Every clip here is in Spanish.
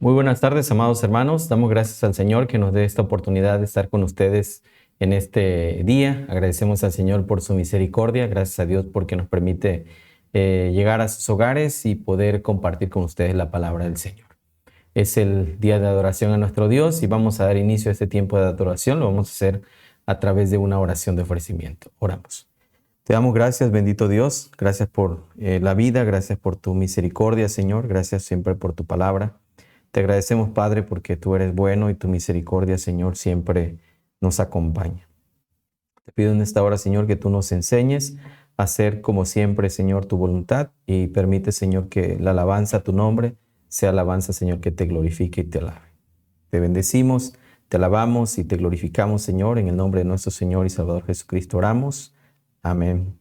Muy buenas tardes, amados hermanos. Damos gracias al Señor que nos dé esta oportunidad de estar con ustedes en este día. Agradecemos al Señor por su misericordia. Gracias a Dios porque nos permite llegar a sus hogares y poder compartir con ustedes la palabra del Señor. Es el día de adoración a nuestro Dios y vamos a dar inicio a este tiempo de adoración. Lo vamos a hacer a través de una oración de ofrecimiento. Oramos. Te damos gracias, bendito Dios. Gracias por la vida. Gracias por tu misericordia, Señor. Gracias siempre por tu palabra. Te agradecemos, Padre, porque tú eres bueno y tu misericordia, Señor, siempre nos acompaña. Te pido en esta hora, Señor, que tú nos enseñes a hacer como siempre, Señor, tu voluntad y permite, Señor, que la alabanza a tu nombre sea alabanza, Señor, que te glorifique y te alabe. Te bendecimos, te alabamos y te glorificamos, Señor, en el nombre de nuestro Señor y Salvador Jesucristo oramos. Amén.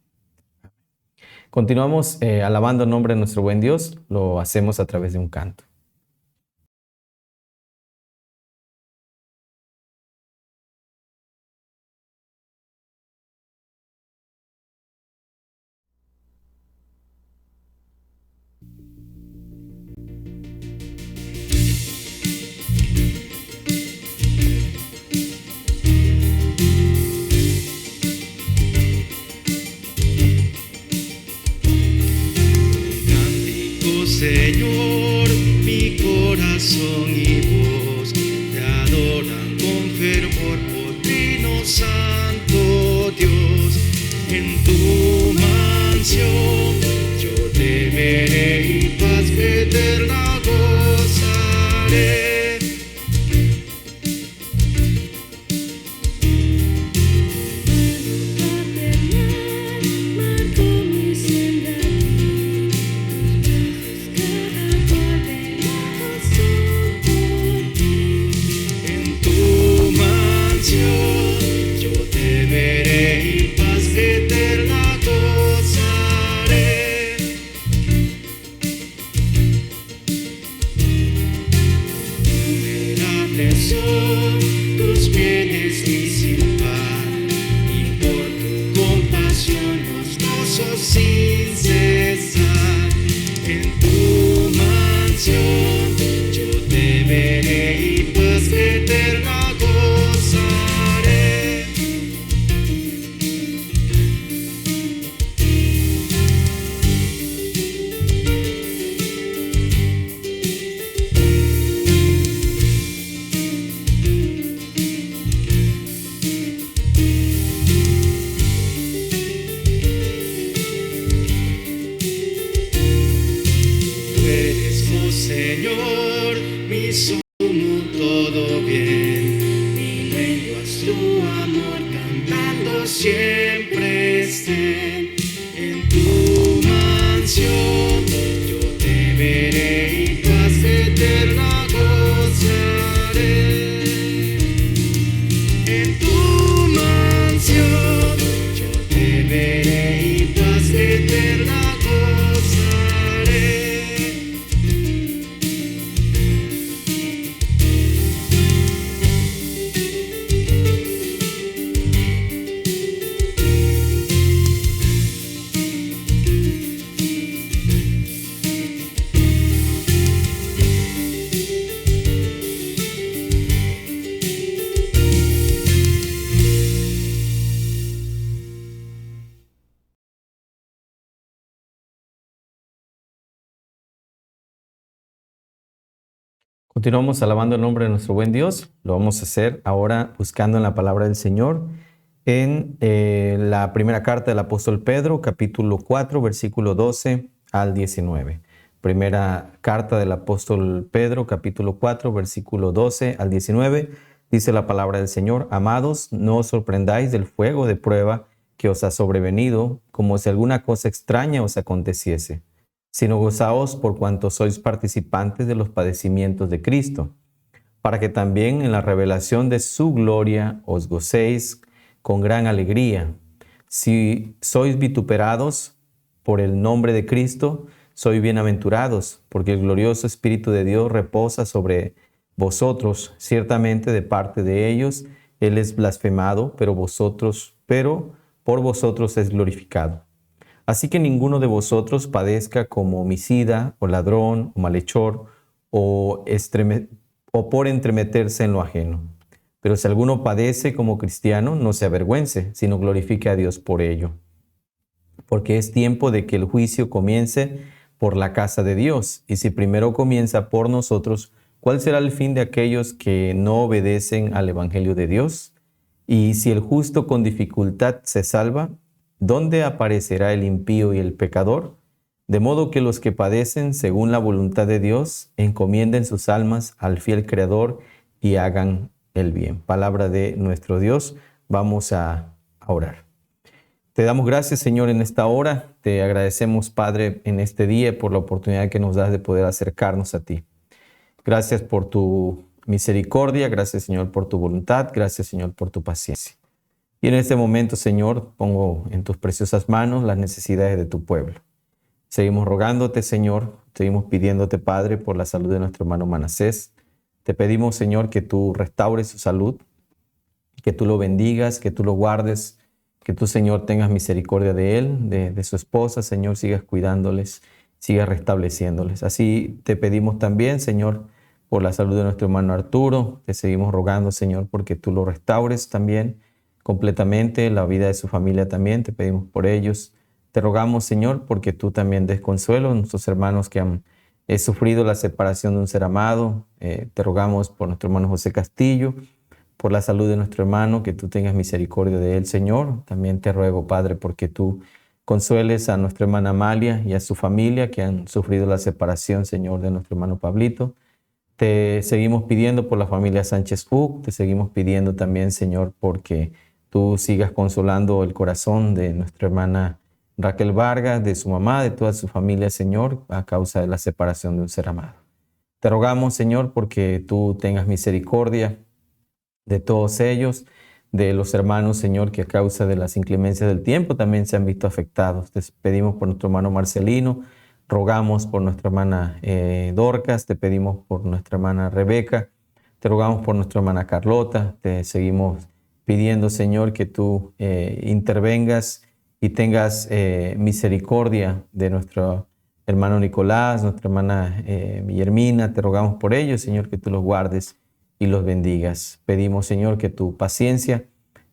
Continuamos alabando el nombre de nuestro buen Dios. Lo hacemos a través de un canto. Señor, mi corazón y voz te adoran con fervor, por Trino Santo Dios. En tu mansión yo te veré y paz eterna gozaré. Son tus bienes y sin par, y por tu compasión los gozos sin cesar. En tu mansión yo te veré y paz eterna gozaré. Señor, mi sumo todo bien, mi lengua es tu amor, cantando siempre estén. En tu mansión yo te veré y paz eterna gozaré. En tu mansión yo te veré y paz eterna gozaré. Continuamos alabando el nombre de nuestro buen Dios. Lo vamos a hacer ahora buscando en la palabra del Señor en la primera carta del apóstol Pedro, capítulo 4, versículo 12 al 19. Primera carta del apóstol Pedro, capítulo 4, versículo 12 al 19. Dice la palabra del Señor: Amados, no os sorprendáis del fuego de prueba que os ha sobrevenido, como si alguna cosa extraña os aconteciese, sino gozaos por cuanto sois participantes de los padecimientos de Cristo, para que también en la revelación de su gloria os gocéis con gran alegría. Si sois vituperados por el nombre de Cristo, sois bienaventurados, porque el glorioso Espíritu de Dios reposa sobre vosotros. Ciertamente de parte de ellos Él es blasfemado, pero por vosotros es glorificado. Así que ninguno de vosotros padezca como homicida, o ladrón, o malhechor, o por entremeterse en lo ajeno. Pero si alguno padece como cristiano, no se avergüence, sino glorifique a Dios por ello. Porque es tiempo de que el juicio comience por la casa de Dios. Y si primero comienza por nosotros, ¿cuál será el fin de aquellos que no obedecen al Evangelio de Dios? Y si el justo con dificultad se salva, ¿dónde aparecerá el impío y el pecador? De modo que los que padecen según la voluntad de Dios encomienden sus almas al fiel Creador y hagan el bien. Palabra de nuestro Dios. Vamos a orar. Te damos gracias, Señor, en esta hora. Te agradecemos, Padre, en este día por la oportunidad que nos das de poder acercarnos a ti. Gracias por tu misericordia. Gracias, Señor, por tu voluntad. Gracias, Señor, por tu paciencia. Y en este momento, Señor, pongo en tus preciosas manos las necesidades de tu pueblo. Seguimos rogándote, Señor. Seguimos pidiéndote, Padre, por la salud de nuestro hermano Manasés. Te pedimos, Señor, que tú restaures su salud, que tú lo bendigas, que tú lo guardes, que tú, Señor, tengas misericordia de él, de su esposa, Señor, sigas cuidándoles, sigas restableciéndoles. Así te pedimos también, Señor, por la salud de nuestro hermano Arturo. Te seguimos rogando, Señor, porque tú lo restaures también completamente, la vida de su familia también. Te pedimos por ellos. Te rogamos, Señor, porque tú también des consuelo a nuestros hermanos que han sufrido la separación de un ser amado. Te rogamos por nuestro hermano José Castillo, por la salud de nuestro hermano, que tú tengas misericordia de él, Señor. También te ruego, Padre, porque tú consueles a nuestra hermana Amalia y a su familia que han sufrido la separación, Señor, de nuestro hermano Pablito. Te seguimos pidiendo por la familia Sánchez Uc. Te seguimos pidiendo también, Señor, porque tú sigas consolando el corazón de nuestra hermana Raquel Vargas, de su mamá, de toda su familia, Señor, a causa de la separación de un ser amado. Te rogamos, Señor, porque tú tengas misericordia de todos ellos, de los hermanos, Señor, que a causa de las inclemencias del tiempo también se han visto afectados. Te pedimos por nuestro hermano Marcelino, rogamos por nuestra hermana Dorcas, te pedimos por nuestra hermana Rebeca, te rogamos por nuestra hermana Carlota, te seguimos pidiendo, Señor, que tú intervengas y tengas misericordia de nuestro hermano Nicolás, nuestra hermana Guillermina. Te rogamos por ellos, Señor, que tú los guardes y los bendigas. Pedimos, Señor, que tu paciencia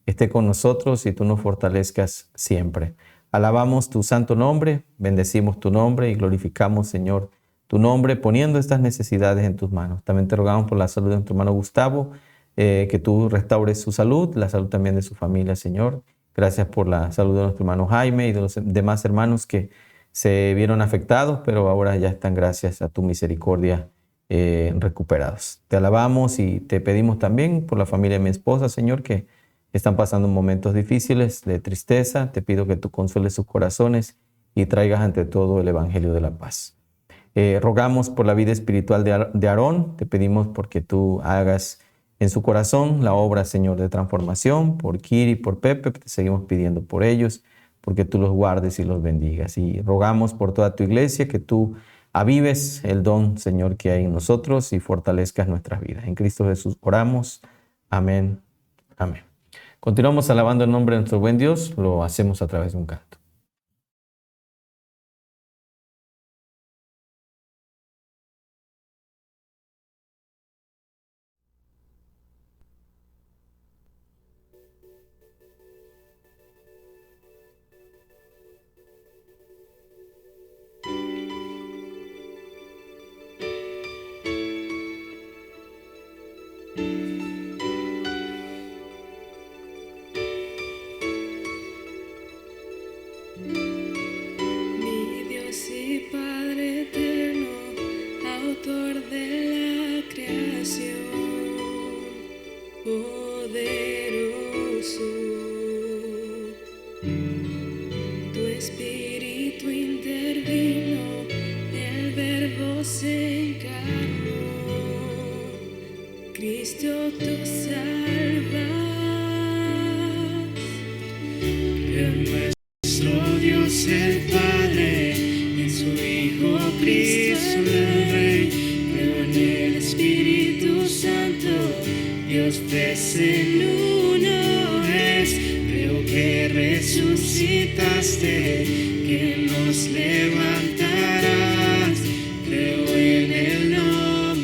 esté con nosotros y tú nos fortalezcas siempre. Alabamos tu santo nombre, bendecimos tu nombre y glorificamos, Señor, tu nombre, poniendo estas necesidades en tus manos. También te rogamos por la salud de nuestro hermano Gustavo, que tú restaures su salud, la salud también de su familia, Señor. Gracias por la salud de nuestro hermano Jaime y de los demás hermanos que se vieron afectados, pero ahora ya están, gracias a tu misericordia, recuperados. Te alabamos y te pedimos también por la familia de mi esposa, Señor, que están pasando momentos difíciles de tristeza. Te pido que tú consueles sus corazones y traigas ante todo el Evangelio de la paz. Rogamos por la vida espiritual de Aarón. Te pedimos porque tú hagas en su corazón la obra, Señor, de transformación. Por Kiri y por Pepe, te seguimos pidiendo por ellos, porque tú los guardes y los bendigas. Y rogamos por toda tu iglesia, que tú avives el don, Señor, que hay en nosotros y fortalezcas nuestras vidas. En Cristo Jesús oramos. Amén. Amén. Continuamos alabando el nombre de nuestro buen Dios. Lo hacemos a través de un canto. Mi Dios y Padre eterno, autor de la creación, poderoso, tu espíritu intervino, el Verbo se encarnó, Cristo tú salvas. Nuestro Dios el Padre, en su Hijo Cristo el Rey, creo en el Espíritu Santo, Dios tres en uno es, creo que resucitaste, que nos levantarás, creo en el nombre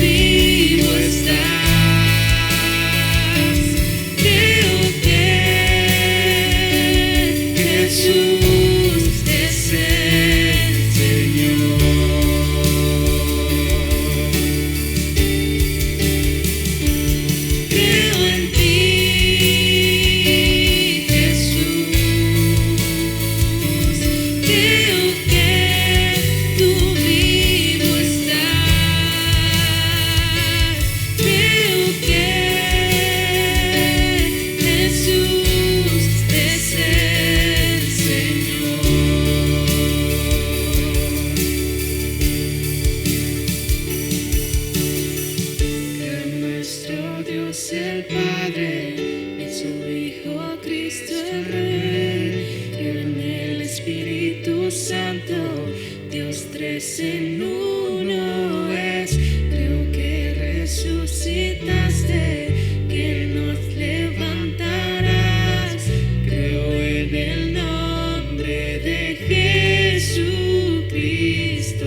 vivo estás. Creo que Jesús es el Señor. Creo en ti, Jesús. Creo que tú vivo estás. Creo que Jesús es el Señor. Creo en nuestro Dios el Padre, en su Hijo Cristo el Rey. Creo en el Espíritu Santo, Dios tres en uno es. Creo que resucitaste, que nos levantarás. Creo en el nombre de Jesucristo.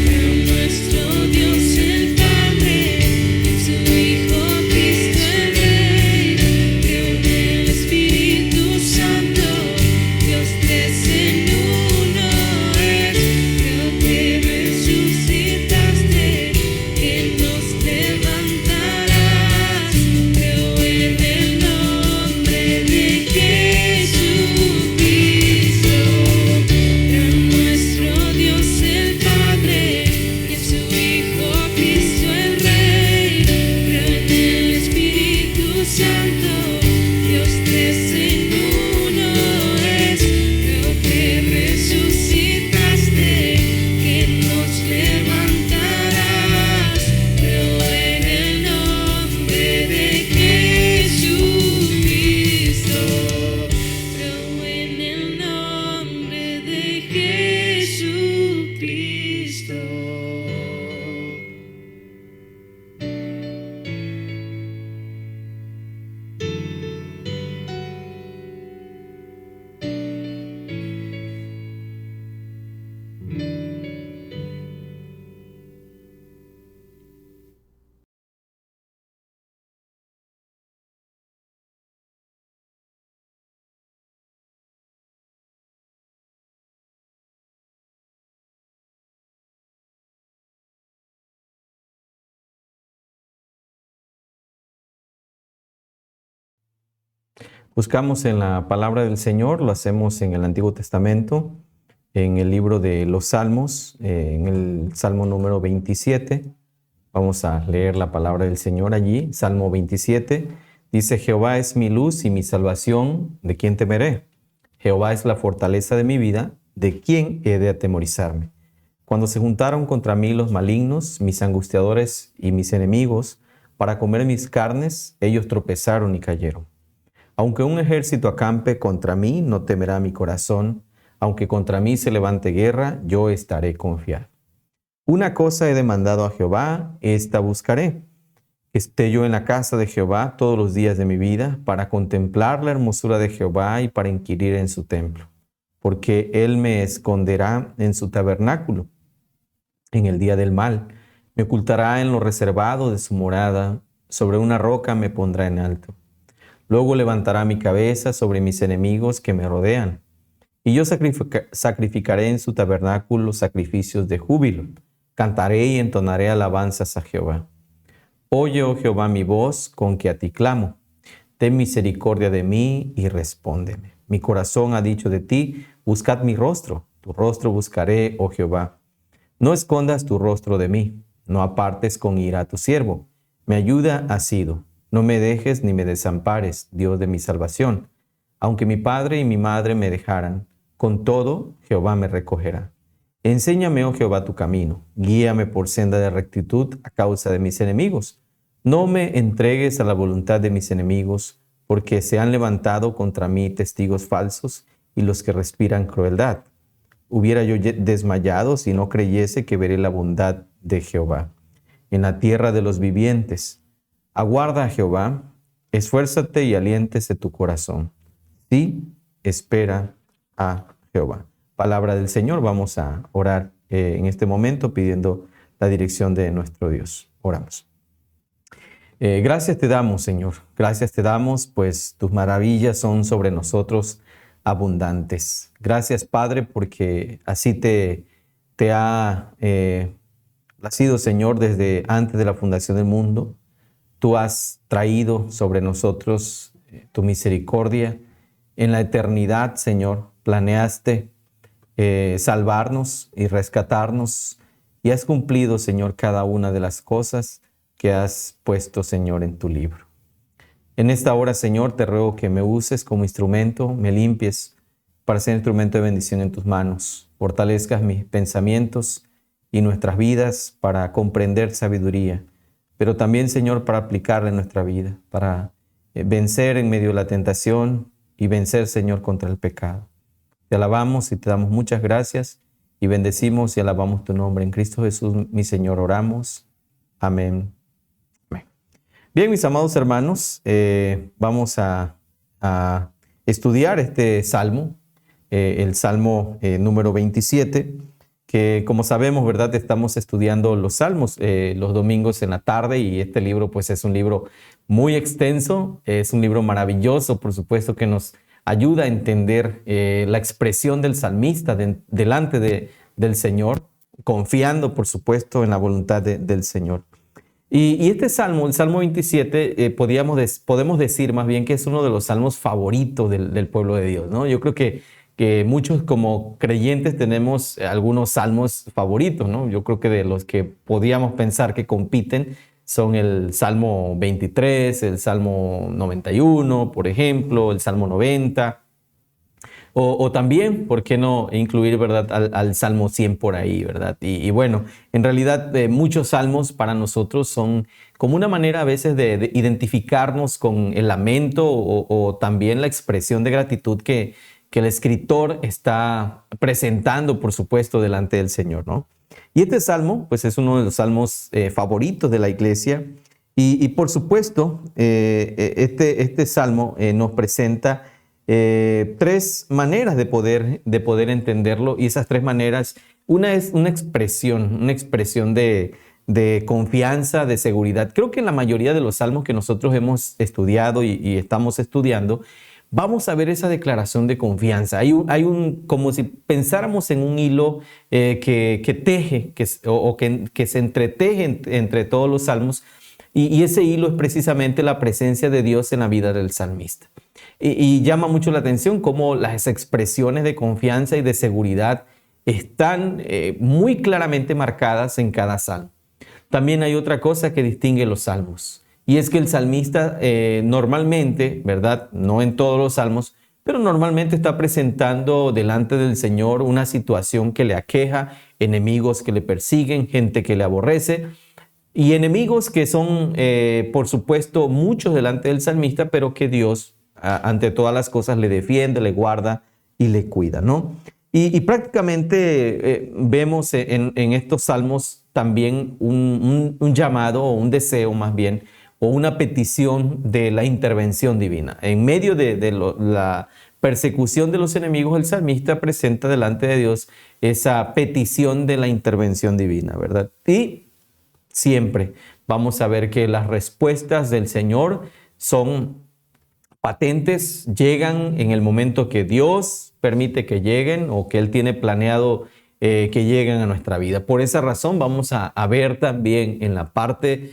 Creo en nuestro Dios el Padre, en su Hijo Cristo el Rey. Creo en el Espíritu Santo, Dios tres en uno es. Creo que resucitaste, que nos levantarás. Creo en el nombre de Jesucristo. Creo en nuestro Dios el Padre, y en su Hijo Cristo el Rey. Creo en el Espíritu Santo, Dios tres en uno es. Creo que resucitaste, que nos levantarás. Creo en el nombre de Jesucristo. Creo en el nombre de Jesucristo. Buscamos en la palabra del Señor, lo hacemos en el Antiguo Testamento, en el libro de los Salmos, en el Salmo número 27. Vamos a leer la palabra del Señor allí. Salmo 27 dice: Jehová es mi luz y mi salvación, ¿de quién temeré? Jehová es la fortaleza de mi vida, ¿de quién he de atemorizarme? Cuando se juntaron contra mí los malignos, mis angustiadores y mis enemigos, para comer mis carnes, ellos tropezaron y cayeron. Aunque un ejército acampe contra mí, no temerá mi corazón. Aunque contra mí se levante guerra, yo estaré confiado. Una cosa he demandado a Jehová, esta buscaré: que esté yo en la casa de Jehová todos los días de mi vida, para contemplar la hermosura de Jehová y para inquirir en su templo. Porque él me esconderá en su tabernáculo en el día del mal. Me ocultará en lo reservado de su morada. Sobre una roca me pondrá en alto. Luego levantará mi cabeza sobre mis enemigos que me rodean. Y yo sacrificaré en su tabernáculo sacrificios de júbilo. Cantaré y entonaré alabanzas a Jehová. Oye, oh Jehová, mi voz con que a ti clamo. Ten misericordia de mí y respóndeme. Mi corazón ha dicho de ti: buscad mi rostro. Tu rostro buscaré, oh Jehová. No escondas tu rostro de mí. No apartes con ira a tu siervo. Mi ayuda ha sido. No me dejes ni me desampares, Dios de mi salvación. Aunque mi padre y mi madre me dejaran, con todo Jehová me recogerá. Enséñame, oh Jehová, tu camino. Guíame por senda de rectitud a causa de mis enemigos. No me entregues a la voluntad de mis enemigos, porque se han levantado contra mí testigos falsos y los que respiran crueldad. Hubiera yo desmayado si no creyese que veré la bondad de Jehová en la tierra de los vivientes. Aguarda a Jehová, esfuérzate y aliéntese tu corazón. Sí, espera a Jehová. Palabra del Señor. Vamos a orar en este momento pidiendo la dirección de nuestro Dios. Oramos. Gracias te damos, Señor. Gracias te damos, pues tus maravillas son sobre nosotros abundantes. Gracias, Padre, porque así te ha placido, Señor, desde antes de la fundación del mundo. Tú has traído sobre nosotros tu misericordia. En la eternidad, Señor, planeaste salvarnos y rescatarnos y has cumplido, Señor, cada una de las cosas que has puesto, Señor, en tu libro. En esta hora, Señor, te ruego que me uses como instrumento, me limpies para ser instrumento de bendición en tus manos. Fortalezcas mis pensamientos y nuestras vidas para comprender sabiduría, pero también, Señor, para aplicarla en nuestra vida, para vencer en medio de la tentación y vencer, Señor, contra el pecado. Te alabamos y te damos muchas gracias y bendecimos y alabamos tu nombre. En Cristo Jesús, mi Señor, oramos. Amén. Amén. Bien, mis amados hermanos, vamos a estudiar este salmo, el salmo número 27, que como sabemos, ¿verdad? Estamos estudiando los salmos los domingos en la tarde y este libro pues es un libro muy extenso, es un libro maravilloso, por supuesto que nos ayuda a entender la expresión del salmista delante del Señor, confiando, por supuesto, en la voluntad del Señor. Y este salmo, el Salmo 27, podemos decir más bien que es uno de los salmos favoritos del pueblo de Dios, ¿no? Yo creo que muchos como creyentes tenemos algunos salmos favoritos, ¿no? Yo creo que de los que podíamos pensar que compiten son el Salmo 23, el Salmo 91, por ejemplo, el Salmo 90. O también, ¿por qué no incluir, verdad, al Salmo 100 por ahí, verdad? Y bueno, en realidad muchos salmos para nosotros son como una manera a veces de identificarnos con el lamento o también la expresión de gratitud que el escritor está presentando, por supuesto, delante del Señor, ¿no? Y este salmo, pues es uno de los salmos favoritos de la iglesia y por supuesto, este salmo nos presenta tres maneras de poder entenderlo y esas tres maneras, una es una expresión de confianza, de seguridad. Creo que en la mayoría de los salmos que nosotros hemos estudiado y estamos estudiando, vamos a ver esa declaración de confianza. Hay como si pensáramos en un hilo que teje que se entreteje entre todos los salmos y ese hilo es precisamente la presencia de Dios en la vida del salmista. Y llama mucho la atención cómo las expresiones de confianza y de seguridad están muy claramente marcadas en cada salmo. También hay otra cosa que distingue los salmos y es que el salmista normalmente, ¿verdad? No en todos los salmos, pero normalmente está presentando delante del Señor una situación que le aqueja, enemigos que le persiguen, gente que le aborrece y enemigos que son, por supuesto, muchos delante del salmista, pero que Dios ante todas las cosas le defiende, le guarda y le cuida, ¿no? Y prácticamente vemos en estos salmos también un llamado o un deseo más bien, o una petición de la intervención divina. En medio de la persecución de los enemigos, el salmista presenta delante de Dios esa petición de la intervención divina, ¿verdad? Y siempre vamos a ver que las respuestas del Señor son patentes, llegan en el momento que Dios permite que lleguen o que Él tiene planeado que lleguen a nuestra vida. Por esa razón vamos a ver también en la parte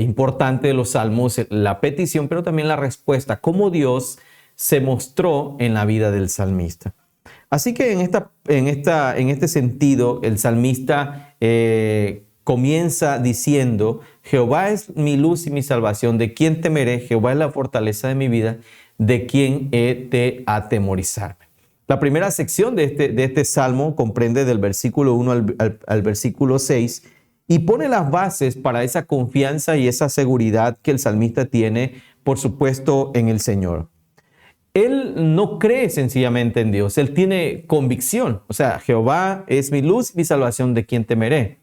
importante de los salmos la petición, pero también la respuesta, cómo Dios se mostró en la vida del salmista. Así que en este sentido, el salmista comienza diciendo: Jehová es mi luz y mi salvación, ¿de quién temeré? Jehová es la fortaleza de mi vida, ¿de quién he de atemorizarme? La primera sección de este salmo comprende del versículo 1 al versículo 6 y pone las bases para esa confianza y esa seguridad que el salmista tiene, por supuesto, en el Señor. Él no cree sencillamente en Dios, él tiene convicción. O sea, Jehová es mi luz y mi salvación, ¿de quién temeré?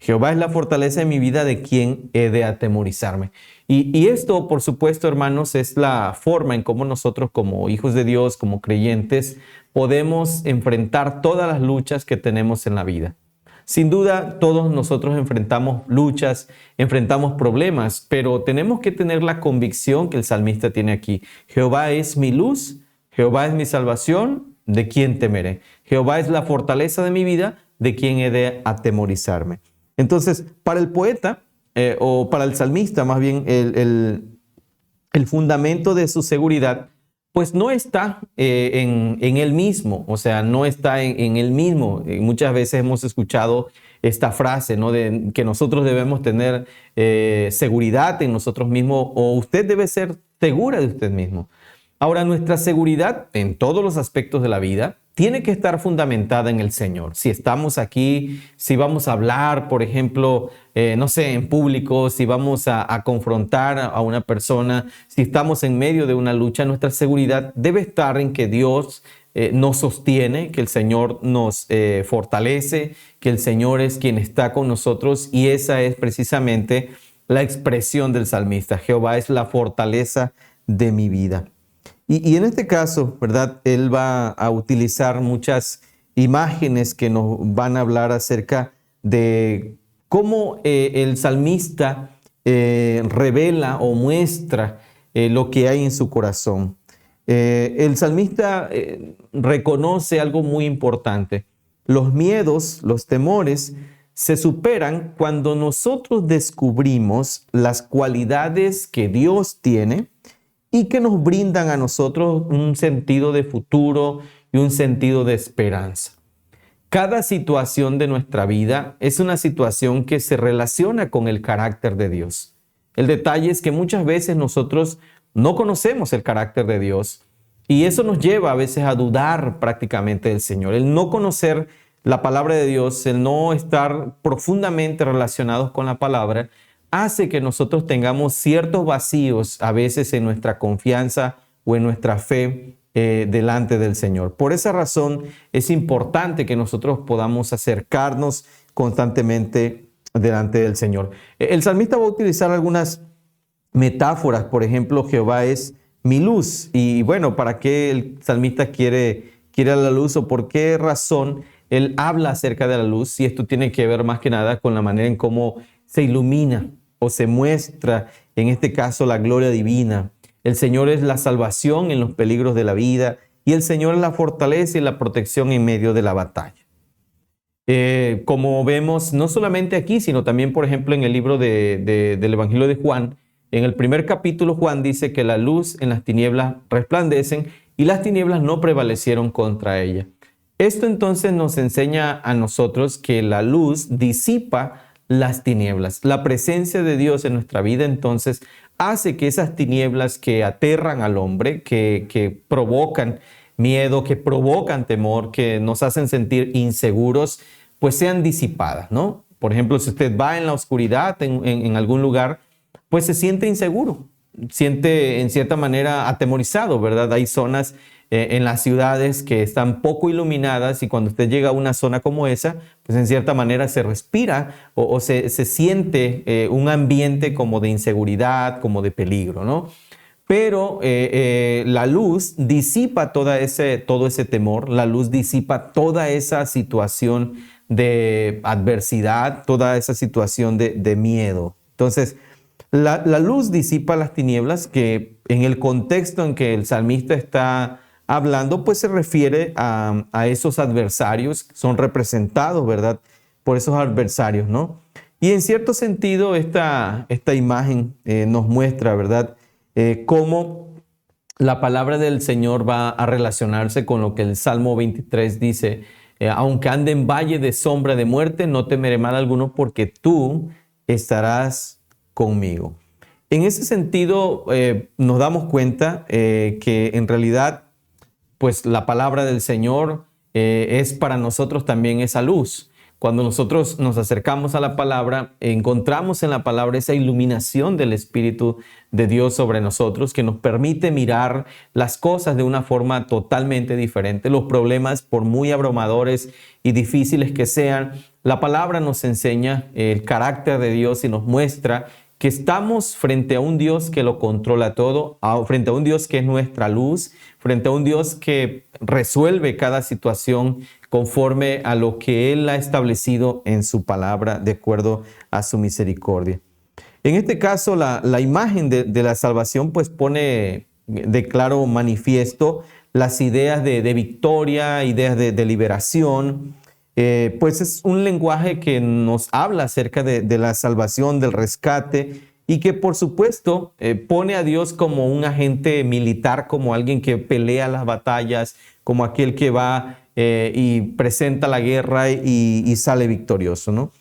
Jehová es la fortaleza de mi vida, ¿de quién he de atemorizarme? Y esto, por supuesto, hermanos, es la forma en cómo nosotros como hijos de Dios, como creyentes, podemos enfrentar todas las luchas que tenemos en la vida. Sin duda, todos nosotros enfrentamos luchas, enfrentamos problemas, pero tenemos que tener la convicción que el salmista tiene aquí. Jehová es mi luz, Jehová es mi salvación, ¿de quién temeré? Jehová es la fortaleza de mi vida, ¿de quién he de atemorizarme? Entonces, para el poeta, o para el salmista, más bien, el fundamento de su seguridad, pues no está en él mismo, o sea, no está en él mismo. Muchas veces hemos escuchado esta frase, ¿no? De que nosotros debemos tener seguridad en nosotros mismos, o usted debe ser segura de usted mismo. Ahora, nuestra seguridad en todos los aspectos de la vida tiene que estar fundamentada en el Señor. Si estamos aquí, si vamos a hablar, por ejemplo, no sé, en público, si vamos a confrontar a una persona, si estamos en medio de una lucha, nuestra seguridad debe estar en que Dios nos sostiene, que el Señor nos fortalece, que el Señor es quien está con nosotros, y esa es precisamente la expresión del salmista. Jehová es la fortaleza de mi vida. Y en este caso, ¿verdad? Él va a utilizar muchas imágenes que nos van a hablar acerca de cómo el salmista revela o muestra lo que hay en su corazón. El salmista reconoce algo muy importante. Los miedos, los temores, se superan cuando nosotros descubrimos las cualidades que Dios tiene y que nos brindan a nosotros un sentido de futuro y un sentido de esperanza. Cada situación de nuestra vida es una situación que se relaciona con el carácter de Dios. El detalle es que muchas veces nosotros no conocemos el carácter de Dios, y eso nos lleva a veces a dudar prácticamente del Señor. El no conocer la palabra de Dios, el no estar profundamente relacionados con la palabra, hace que nosotros tengamos ciertos vacíos a veces en nuestra confianza o en nuestra fe delante del Señor. Por esa razón es importante que nosotros podamos acercarnos constantemente delante del Señor. El salmista va a utilizar algunas metáforas. Por ejemplo, Jehová es mi luz. Y bueno, ¿para qué el salmista quiere a la luz, o por qué razón él habla acerca de la luz? Y esto tiene que ver más que nada con la manera en cómo se ilumina o se muestra, en este caso, la gloria divina. El Señor es la salvación en los peligros de la vida, y el Señor es la fortaleza y la protección en medio de la batalla. Como vemos, no solamente aquí, sino también, por ejemplo, en el libro del Evangelio de Juan, en el primer capítulo, Juan dice que la luz en las tinieblas resplandecen y las tinieblas no prevalecieron contra ella. Esto entonces nos enseña a nosotros que la luz disipa las tinieblas. La presencia de Dios en nuestra vida entonces hace que esas tinieblas que aterran al hombre, que provocan miedo, que provocan temor, que nos hacen sentir inseguros, pues sean disipadas, ¿no? Por ejemplo, si usted va en la oscuridad en algún lugar, pues se siente inseguro, siente en cierta manera atemorizado, ¿verdad? Hay zonas en las ciudades que están poco iluminadas, y cuando usted llega a una zona como esa, pues en cierta manera se respira o se siente un ambiente como de inseguridad, como de peligro, ¿no? Pero la luz disipa todo ese temor, la luz disipa toda esa situación de adversidad, toda esa situación de miedo. Entonces, la luz disipa las tinieblas, que en el contexto en que el salmista está hablando, pues se refiere a esos adversarios que son representados, ¿verdad?, por esos adversarios, ¿no? Y en cierto sentido, esta imagen nos muestra, ¿verdad?, cómo la palabra del Señor va a relacionarse con lo que el Salmo 23 dice: aunque ande en valle de sombra de muerte, no temeré mal alguno, porque tú estarás conmigo. En ese sentido, nos damos cuenta que en realidad, pues la palabra del Señor es para nosotros también esa luz. Cuando nosotros nos acercamos a la palabra, encontramos en la palabra esa iluminación del Espíritu de Dios sobre nosotros que nos permite mirar las cosas de una forma totalmente diferente. Los problemas, por muy abrumadores y difíciles que sean, la palabra nos enseña el carácter de Dios y nos muestra que estamos frente a un Dios que lo controla todo, frente a un Dios que es nuestra luz, frente a un Dios que resuelve cada situación conforme a lo que Él ha establecido en su palabra, de acuerdo a su misericordia. En este caso, la imagen de la salvación pues pone de claro manifiesto las ideas de victoria, ideas de liberación. Pues es un lenguaje que nos habla acerca de la salvación, del rescate, y que por supuesto pone a Dios como un agente militar, como alguien que pelea las batallas, como aquel que va y presenta la guerra y sale victorioso, ¿no?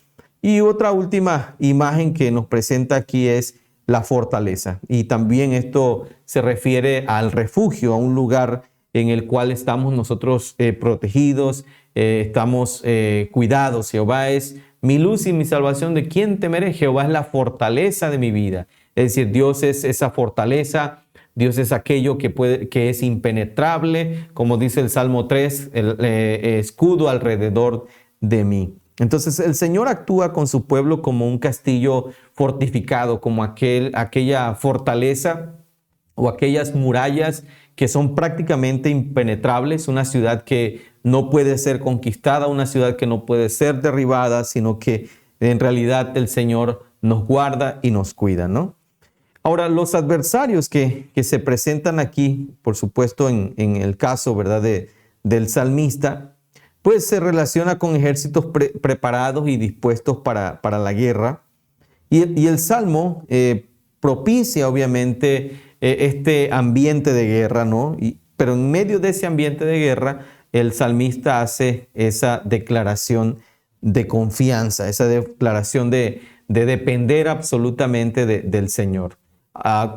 Y otra última imagen que nos presenta aquí es la fortaleza. Y también esto se refiere al refugio, a un lugar en el cual estamos nosotros protegidos, estamos cuidados. Jehová es mi luz y mi salvación, ¿de quién temeré? Jehová es la fortaleza de mi vida. Es decir, Dios es esa fortaleza, Dios es aquello que es impenetrable, como dice el Salmo 3, el escudo alrededor de mí. Entonces el Señor actúa con su pueblo como un castillo fortificado, como aquella fortaleza o aquellas murallas que son prácticamente impenetrables, una ciudad que no puede ser conquistada, una ciudad que no puede ser derribada, sino que en realidad el Señor nos guarda y nos cuida, ¿no? Ahora, los adversarios que se presentan aquí, por supuesto en el caso, ¿verdad?, del salmista, pues se relaciona con ejércitos preparados y dispuestos para la guerra. Y el Salmo propicia obviamente este ambiente de guerra, ¿no? Pero en medio de ese ambiente de guerra, el salmista hace esa declaración de confianza, esa declaración de depender absolutamente del Señor.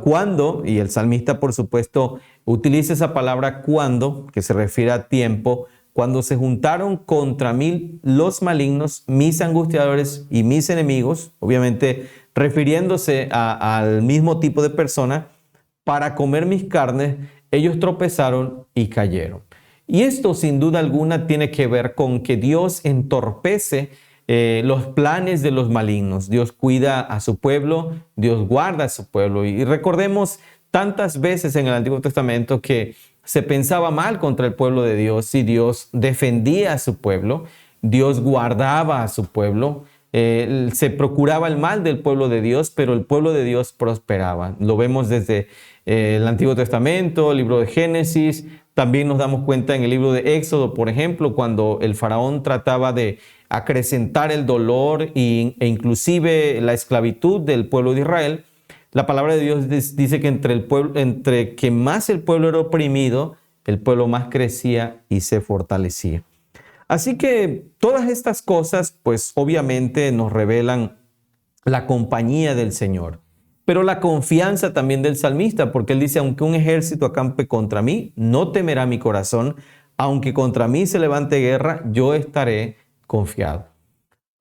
Cuando, y el salmista por supuesto utiliza esa palabra cuando, que se refiere a tiempo, cuando se juntaron contra mí los malignos, mis angustiadores y mis enemigos, obviamente refiriéndose al mismo tipo de persona, para comer mis carnes, ellos tropezaron y cayeron. Y esto sin duda alguna tiene que ver con que Dios entorpece los planes de los malignos. Dios cuida a su pueblo, Dios guarda a su pueblo. Y recordemos tantas veces en el Antiguo Testamento que se pensaba mal contra el pueblo de Dios y Dios defendía a su pueblo, Dios guardaba a su pueblo, se procuraba el mal del pueblo de Dios, pero el pueblo de Dios prosperaba. Lo vemos desde el Antiguo Testamento, el libro de Génesis. También nos damos cuenta en el libro de Éxodo, por ejemplo, cuando el faraón trataba de acrecentar el dolor e inclusive la esclavitud del pueblo de Israel. La palabra de Dios dice que entre que más el pueblo era oprimido, el pueblo más crecía y se fortalecía. Así que todas estas cosas, pues obviamente nos revelan la compañía del Señor, pero la confianza también del salmista, porque él dice, aunque un ejército acampe contra mí, no temerá mi corazón, aunque contra mí se levante guerra, yo estaré confiado.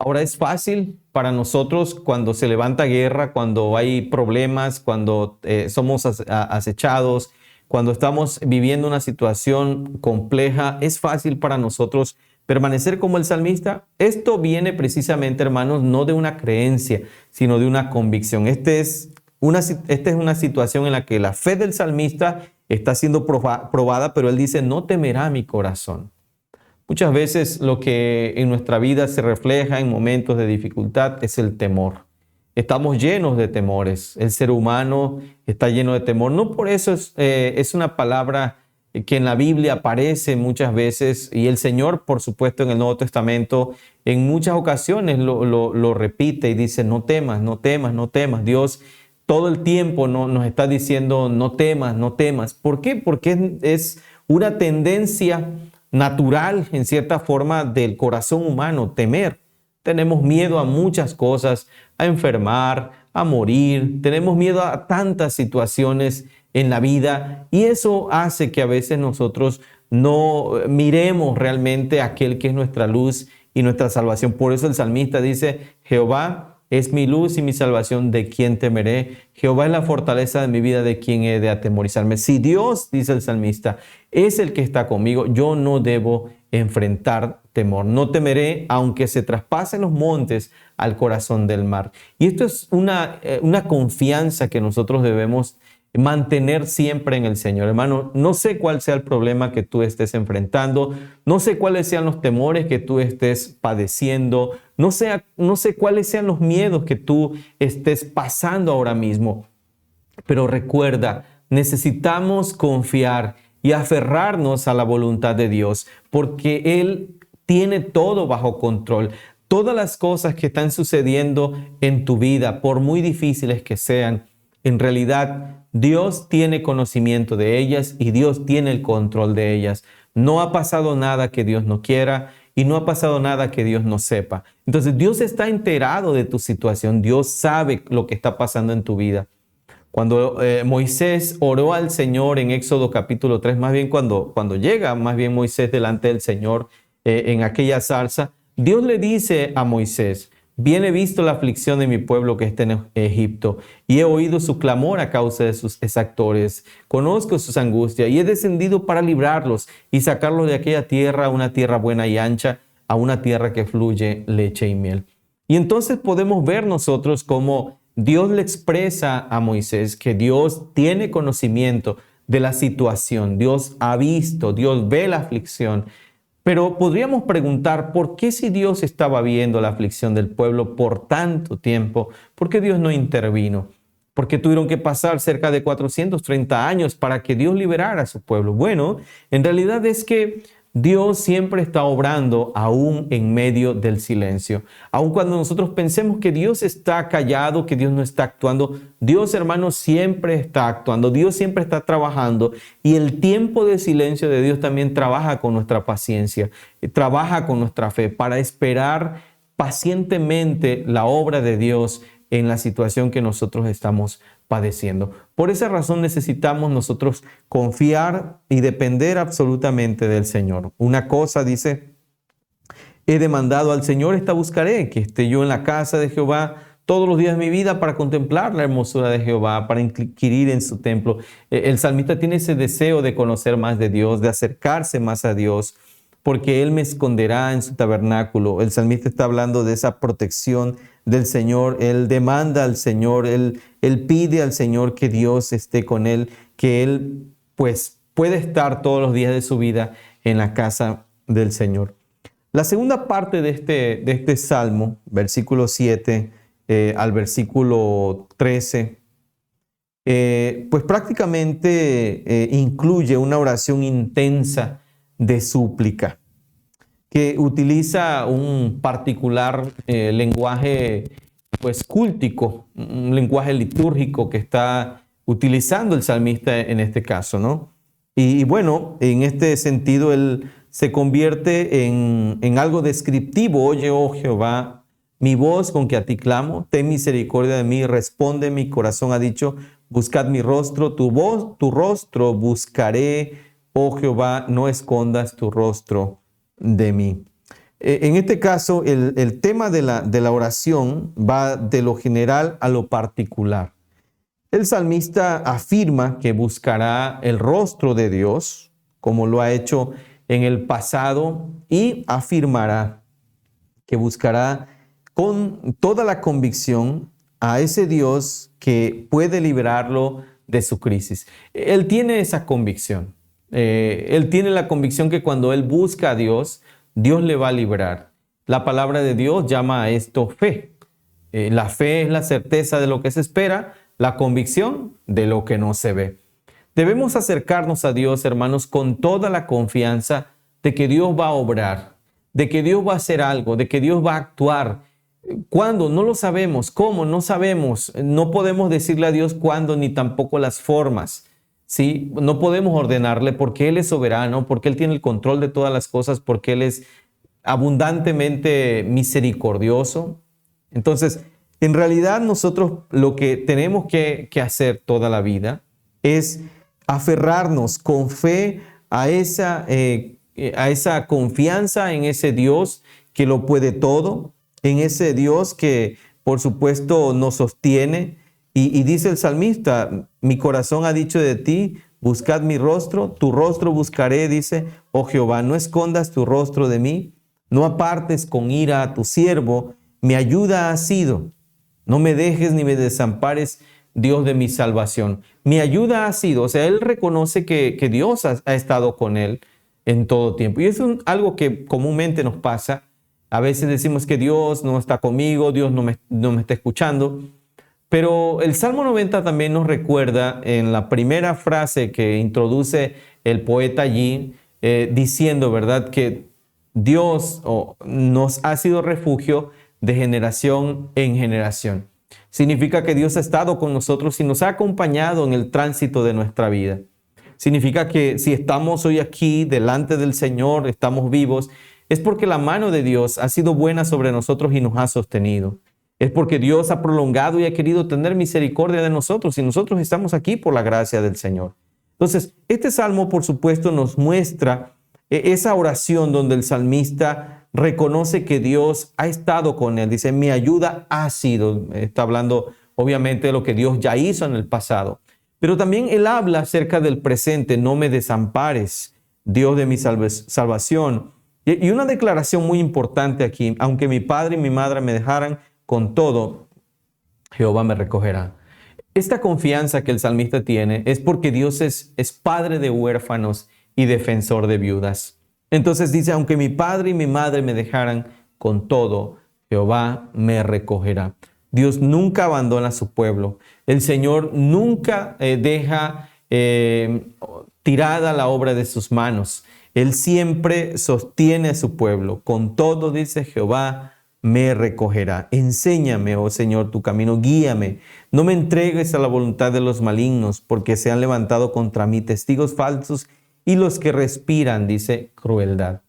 Ahora es fácil para nosotros cuando se levanta guerra, cuando hay problemas, cuando somos acechados, cuando estamos viviendo una situación compleja, es fácil para nosotros permanecer como el salmista. Esto viene precisamente, hermanos, no de una creencia, sino de una convicción. Esta es una situación en la que la fe del salmista está siendo probada, pero él dice, no temerá mi corazón. Muchas veces lo que en nuestra vida se refleja en momentos de dificultad es el temor. Estamos llenos de temores. El ser humano está lleno de temor. No por eso es una palabra que en la Biblia aparece muchas veces, y el Señor, por supuesto, en el Nuevo Testamento, en muchas ocasiones lo repite y dice, no temas, no temas, no temas. Dios todo el tiempo nos está diciendo, no temas, no temas. ¿Por qué? Porque es una tendencia natural, en cierta forma, del corazón humano, temer. Tenemos miedo a muchas cosas, a enfermar, a morir. Tenemos miedo a tantas situaciones en la vida, y eso hace que a veces nosotros no miremos realmente a aquel que es nuestra luz y nuestra salvación. Por eso el salmista dice, Jehová es mi luz y mi salvación, ¿de quién temeré? Jehová es la fortaleza de mi vida, ¿de quién he de atemorizarme? Si Dios, dice el salmista, es el que está conmigo, yo no debo enfrentar temor. No temeré aunque se traspasen los montes al corazón del mar. Y esto es una confianza que nosotros debemos mantener siempre en el Señor. Hermano, no sé cuál sea el problema que tú estés enfrentando, no sé cuáles sean los temores que tú estés padeciendo, no sé cuáles sean los miedos que tú estés pasando ahora mismo, pero recuerda, necesitamos confiar y aferrarnos a la voluntad de Dios, porque Él tiene todo bajo control. Todas las cosas que están sucediendo en tu vida, por muy difíciles que sean, en realidad Dios tiene conocimiento de ellas y Dios tiene el control de ellas. No ha pasado nada que Dios no quiera y no ha pasado nada que Dios no sepa. Entonces Dios está enterado de tu situación. Dios sabe lo que está pasando en tu vida. Cuando Moisés oró al Señor en Éxodo capítulo 3, más bien cuando llega más bien Moisés delante del Señor en aquella zarza, Dios le dice a Moisés, bien he visto la aflicción de mi pueblo que está en Egipto y he oído su clamor a causa de sus exactores. Conozco sus angustias y he descendido para librarlos y sacarlos de aquella tierra a una tierra buena y ancha, a una tierra que fluye leche y miel. Y entonces podemos ver nosotros cómo Dios le expresa a Moisés que Dios tiene conocimiento de la situación. Dios ha visto, Dios ve la aflicción. Pero podríamos preguntar, ¿por qué si Dios estaba viendo la aflicción del pueblo por tanto tiempo? ¿Por qué Dios no intervino? ¿Por qué tuvieron que pasar cerca de 430 años para que Dios liberara a su pueblo? Bueno, en realidad es que Dios siempre está obrando aún en medio del silencio. Aun cuando nosotros pensemos que Dios está callado, que Dios no está actuando, Dios, hermanos, siempre está actuando. Dios siempre está trabajando y el tiempo de silencio de Dios también trabaja con nuestra paciencia, trabaja con nuestra fe para esperar pacientemente la obra de Dios en la situación que nosotros estamos padeciendo. Por esa razón necesitamos nosotros confiar y depender absolutamente del Señor. Una cosa dice, he demandado al Señor, esta buscaré, que esté yo en la casa de Jehová todos los días de mi vida para contemplar la hermosura de Jehová, para inquirir en su templo. El salmista tiene ese deseo de conocer más de Dios, de acercarse más a Dios, porque Él me esconderá en su tabernáculo. El salmista está hablando de esa protección del Señor. Él demanda al Señor, él pide al Señor que Dios esté con él, que él pues puede estar todos los días de su vida en la casa del Señor. La segunda parte de este salmo, versículo 7 al versículo 13, pues prácticamente incluye una oración intensa de súplica, que utiliza un particular lenguaje pues cúltico, un lenguaje litúrgico que está utilizando el salmista en este caso, ¿no? Y bueno, en este sentido él se convierte en algo descriptivo. Oye, oh Jehová, mi voz con que a ti clamo, ten misericordia de mí, responde, mi corazón ha dicho, buscad mi rostro, tu rostro buscaré, oh Jehová, no escondas tu rostro de mí. En este caso, el tema de la oración va de lo general a lo particular. El salmista afirma que buscará el rostro de Dios, como lo ha hecho en el pasado, y afirmará que buscará con toda la convicción a ese Dios que puede liberarlo de su crisis. Él tiene esa convicción. Él tiene la convicción que cuando él busca a Dios, Dios le va a librar. La palabra de Dios llama a esto fe. La fe es la certeza de lo que se espera, la convicción de lo que no se ve. Debemos acercarnos a Dios, hermanos, con toda la confianza de que Dios va a obrar, de que Dios va a hacer algo, de que Dios va a actuar. ¿Cuándo? No lo sabemos. ¿Cómo? No sabemos. No podemos decirle a Dios cuándo ni tampoco las formas. ¿Sí? No podemos ordenarle porque Él es soberano, porque Él tiene el control de todas las cosas, porque Él es abundantemente misericordioso. Entonces, en realidad nosotros lo que tenemos que hacer toda la vida es aferrarnos con fe a esa a esa confianza en ese Dios que lo puede todo, en ese Dios que por supuesto nos sostiene. Y dice el salmista, mi corazón ha dicho de ti, buscad mi rostro, tu rostro buscaré, dice, oh Jehová, no escondas tu rostro de mí, no apartes con ira a tu siervo, mi ayuda ha sido, no me dejes ni me desampares, Dios de mi salvación. Mi ayuda ha sido, o sea, él reconoce que Dios ha estado con él en todo tiempo. Y eso es algo que comúnmente nos pasa. A veces decimos que Dios no está conmigo, Dios no me está escuchando. Pero el Salmo 90 también nos recuerda en la primera frase que introduce el poeta allí, diciendo, ¿verdad?, que Dios nos ha sido refugio de generación en generación. Significa que Dios ha estado con nosotros y nos ha acompañado en el tránsito de nuestra vida. Significa que si estamos hoy aquí delante del Señor, estamos vivos, es porque la mano de Dios ha sido buena sobre nosotros y nos ha sostenido. Es porque Dios ha prolongado y ha querido tener misericordia de nosotros y nosotros estamos aquí por la gracia del Señor. Entonces, este salmo, por supuesto, nos muestra esa oración donde el salmista reconoce que Dios ha estado con él. Dice, mi ayuda ha sido. Está hablando, obviamente, de lo que Dios ya hizo en el pasado. Pero también él habla acerca del presente. No me desampares, Dios de mi salvación. Y una declaración muy importante aquí. Aunque mi padre y mi madre me dejaran, con todo, Jehová me recogerá. Esta confianza que el salmista tiene es porque Dios es padre de huérfanos y defensor de viudas. Entonces dice, aunque mi padre y mi madre me dejaran, con todo, Jehová me recogerá. Dios nunca abandona a su pueblo. El Señor nunca deja tirada la obra de sus manos. Él siempre sostiene a su pueblo. Con todo, dice, Jehová me recogerá. Enséñame, oh Señor, tu camino, guíame. No me entregues a la voluntad de los malignos, porque se han levantado contra mí testigos falsos y los que respiran, dice, crueldad.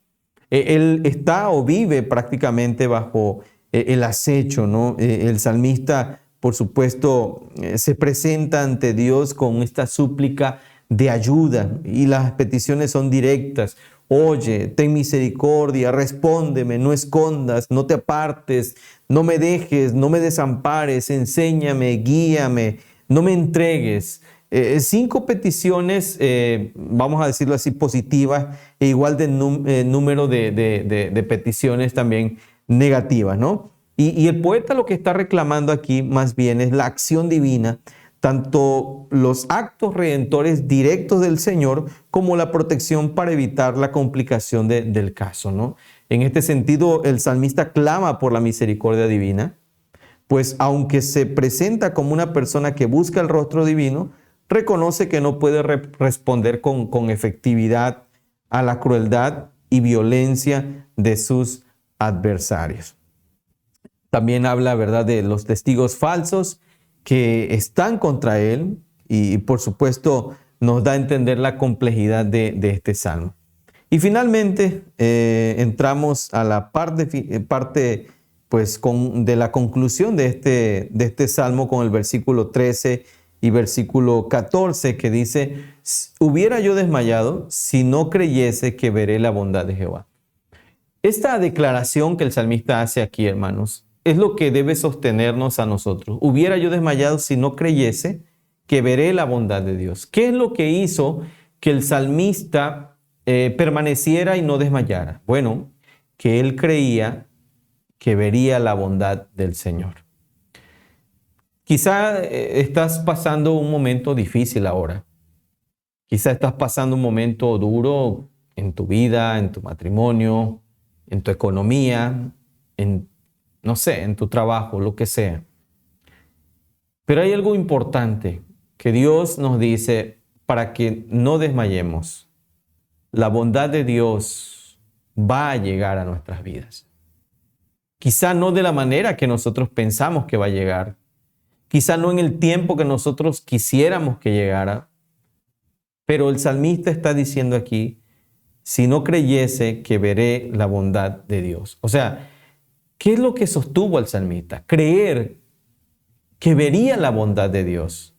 Él está o vive prácticamente bajo el acecho, ¿no? El salmista, por supuesto, se presenta ante Dios con esta súplica de ayuda y las peticiones son directas. Oye, ten misericordia, respóndeme, no escondas, no te apartes, no me dejes, no me desampares, enséñame, guíame, no me entregues. 5 peticiones, vamos a decirlo así, positivas, e igual de número de peticiones también negativas, ¿no? Y el poeta lo que está reclamando aquí más bien es la acción divina, tanto los actos redentores directos del Señor como la protección para evitar la complicación del caso, ¿no? En este sentido, el salmista clama por la misericordia divina, pues aunque se presenta como una persona que busca el rostro divino, reconoce que no puede responder con efectividad a la crueldad y violencia de sus adversarios. También habla, ¿verdad?, de los testigos falsos que están contra él y por supuesto nos da a entender la complejidad de este salmo. Y finalmente entramos a la parte pues, de la conclusión de este salmo con el versículo 13 y versículo 14 que dice, hubiera yo desmayado si no creyese que veré la bondad de Jehová. Esta declaración que el salmista hace aquí, hermanos, es lo que debe sostenernos a nosotros. Hubiera yo desmayado si no creyese que veré la bondad de Dios. ¿Qué es lo que hizo que el salmista permaneciera y no desmayara? Bueno, que él creía que vería la bondad del Señor. Quizá estás pasando un momento difícil ahora. Quizá estás pasando un momento duro en tu vida, en tu matrimonio, en tu economía, no sé, en tu trabajo, lo que sea. Pero hay algo importante que Dios nos dice para que no desmayemos. La bondad de Dios va a llegar a nuestras vidas. Quizá no de la manera que nosotros pensamos que va a llegar. Quizá no en el tiempo que nosotros quisiéramos que llegara. Pero el salmista está diciendo aquí, si no creyese que veré la bondad de Dios. O sea, ¿qué es lo que sostuvo al salmista? Creer que vería la bondad de Dios.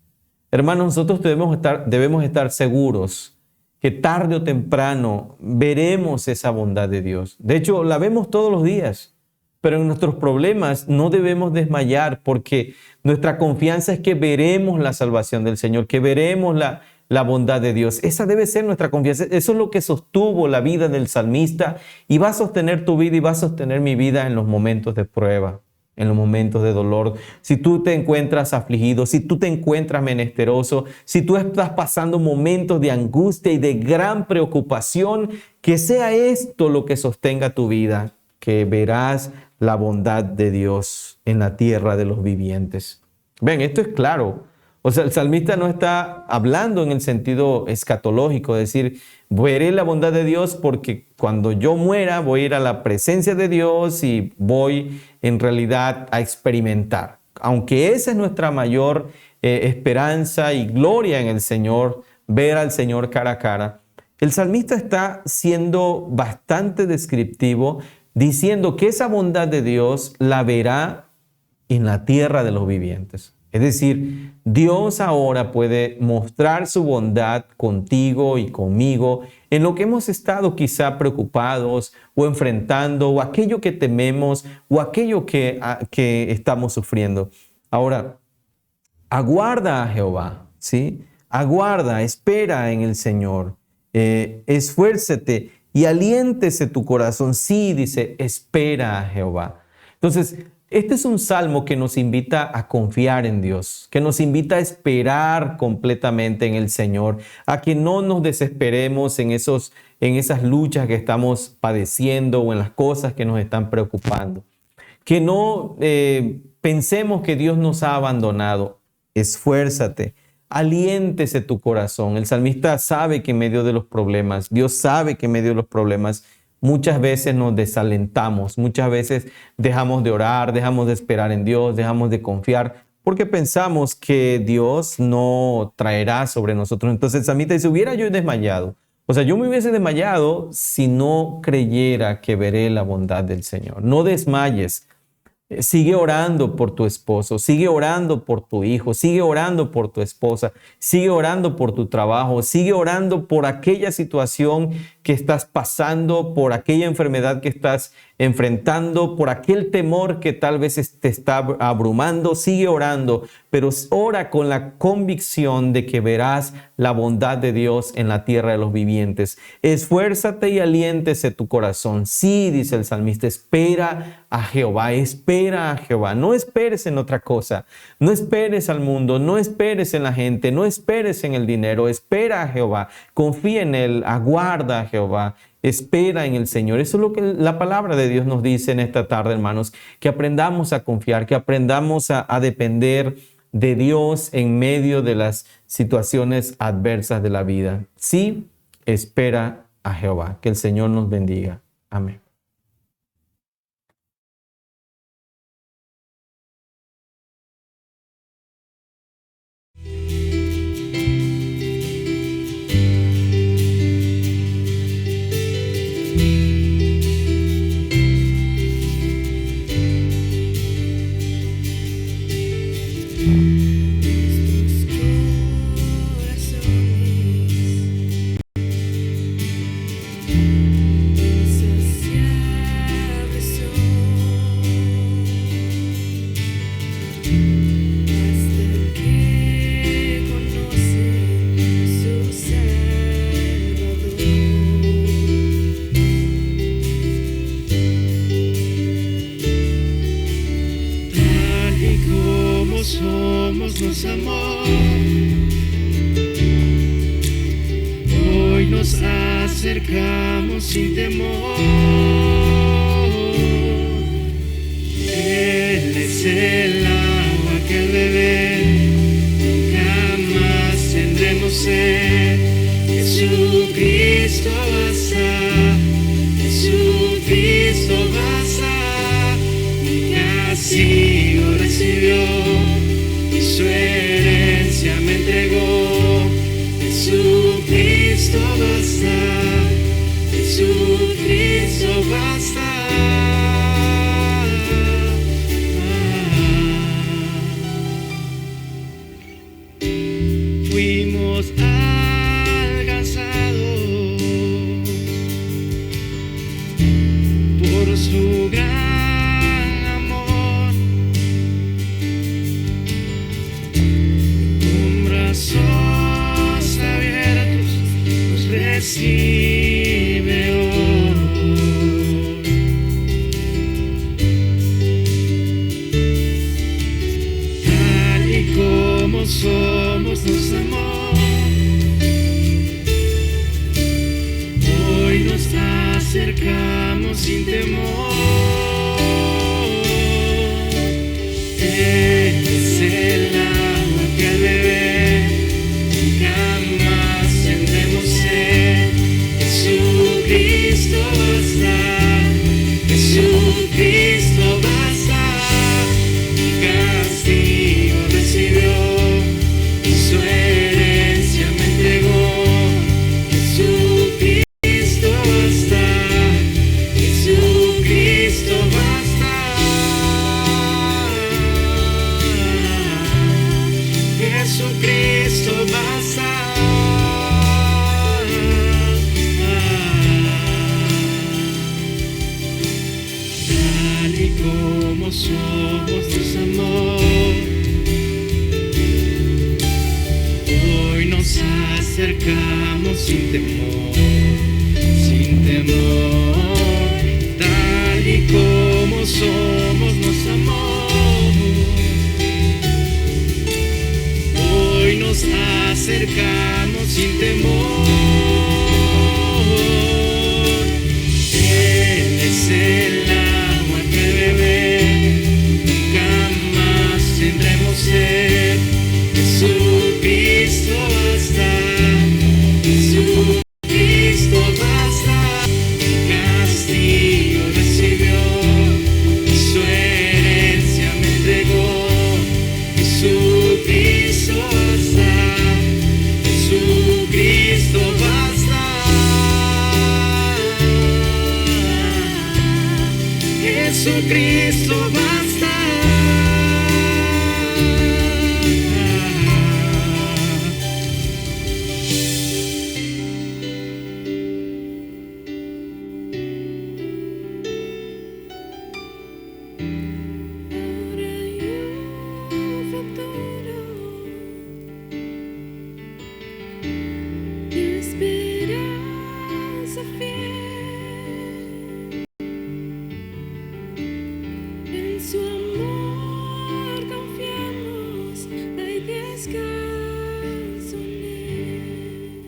Hermanos, nosotros debemos estar seguros que tarde o temprano veremos esa bondad de Dios. De hecho, la vemos todos los días, pero en nuestros problemas no debemos desmayar, porque nuestra confianza es que veremos la salvación del Señor, que veremos la bondad de Dios. Esa debe ser nuestra confianza. Eso es lo que sostuvo la vida del salmista y va a sostener tu vida y va a sostener mi vida en los momentos de prueba, en los momentos de dolor. Si tú te encuentras afligido, si tú te encuentras menesteroso, si tú estás pasando momentos de angustia y de gran preocupación, que sea esto lo que sostenga tu vida, que verás la bondad de Dios en la tierra de los vivientes. Ven, esto es claro. O sea, el salmista no está hablando en el sentido escatológico, es decir, veré la bondad de Dios porque cuando yo muera voy a ir a la presencia de Dios y voy en realidad a experimentar. Aunque esa es nuestra mayor esperanza y gloria en el Señor, ver al Señor cara a cara, el salmista está siendo bastante descriptivo, diciendo que esa bondad de Dios la verá en la tierra de los vivientes. Es decir, Dios ahora puede mostrar su bondad contigo y conmigo en lo que hemos estado quizá preocupados o enfrentando, o aquello que tememos, o aquello que estamos sufriendo. Ahora, aguarda a Jehová, ¿sí? Aguarda, espera en el Señor. Esfuércete y aliéntese tu corazón. Sí, dice, espera a Jehová. Entonces, este es un salmo que nos invita a confiar en Dios, que nos invita a esperar completamente en el Señor, a que no nos desesperemos en esas luchas que estamos padeciendo o en las cosas que nos están preocupando. Que no pensemos que Dios nos ha abandonado. Esfuérzate, aliéntese tu corazón. El salmista sabe que en medio de los problemas, Dios sabe que en medio de los problemas, muchas veces nos desalentamos, muchas veces dejamos de orar, dejamos de esperar en Dios, dejamos de confiar, porque pensamos que Dios no traerá sobre nosotros. Entonces el salmista dice, hubiera yo desmayado. O sea, yo me hubiese desmayado si no creyera que veré la bondad del Señor. No desmayes. Sigue orando por tu esposo, sigue orando por tu hijo, sigue orando por tu esposa, sigue orando por tu trabajo, sigue orando por aquella situación que estás pasando, por aquella enfermedad que estás enfrentando, por aquel temor que tal vez te está abrumando. Sigue orando, pero ora con la convicción de que verás la bondad de Dios en la tierra de los vivientes. Esfuérzate y aliéntese tu corazón. Sí, dice el salmista, espera a Jehová, espera a Jehová. No esperes en otra cosa, no esperes al mundo, no esperes en la gente, no esperes en el dinero, espera a Jehová, confía en Él, aguarda a Jehová. Espera en el Señor. Eso es lo que la palabra de Dios nos dice en esta tarde, hermanos, que aprendamos a confiar, que aprendamos a depender de Dios en medio de las situaciones adversas de la vida. Sí, espera a Jehová. Que el Señor nos bendiga. Amén. Somos nos amó, hoy nos acercamos sin temor. Él es el agua que al beber nunca más tendremos sed. Jesucristo basta, Jesucristo basta, mi castigo recibió. Su herencia me entregó. Jesucristo basta, Jesucristo basta. Fuimos alcanzados su gran amor. Con brazos abiertos nos recibe hoy. Tal y como somos nos amó. Hoy nos acercamos sin temor. Él es el agua que al beber jamás tendremos sed. Jesucristo basta, Jesucristo basta. Mi castigo recibió y su herencia me entregó. Jesucristo basta, Jesucristo basta. Jesucristo basta. Tal y como somos nos amó. Hoy nos acercamos sin temor, sin temor. Tal y como somos nos amó. Hoy nos acercamos sin temor. Él es el agua que beber, jamás tendremos sed. Jesucristo basta, Jesucristo basta. Mi castigo recibió y su herencia me entregó. Jesucristo basta, Jesucristo basta. Jesucristo basta. Ahora hay un futuro y esperanza fiel. En su amor confiamos, hay descanso en él.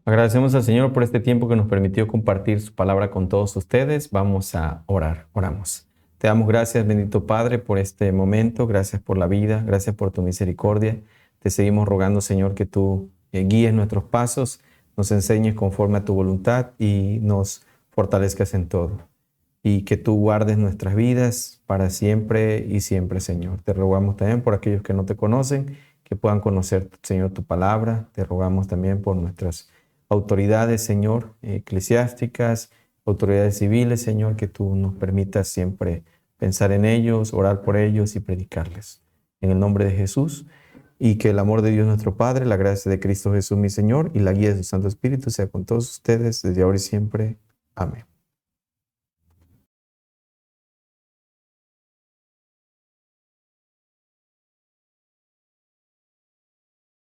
Agradecemos al Señor por este tiempo que nos permitió compartir su palabra con todos ustedes. Vamos a orar. Oramos. Te damos gracias, bendito Padre, por este momento. Gracias por la vida. Gracias por tu misericordia. Te seguimos rogando, Señor, que tú guíes nuestros pasos, nos enseñes conforme a tu voluntad y nos fortalezcas en todo. Y que tú guardes nuestras vidas para siempre y siempre, Señor. Te rogamos también por aquellos que no te conocen, que puedan conocer, Señor, tu palabra. Te rogamos también por nuestras autoridades, Señor, eclesiásticas, autoridades civiles, Señor, que tú nos permitas siempre pensar en ellos, orar por ellos y predicarles. En el nombre de Jesús, y que el amor de Dios nuestro Padre, la gracia de Cristo Jesús mi Señor y la guía de su Santo Espíritu sea con todos ustedes desde ahora y siempre. Amén.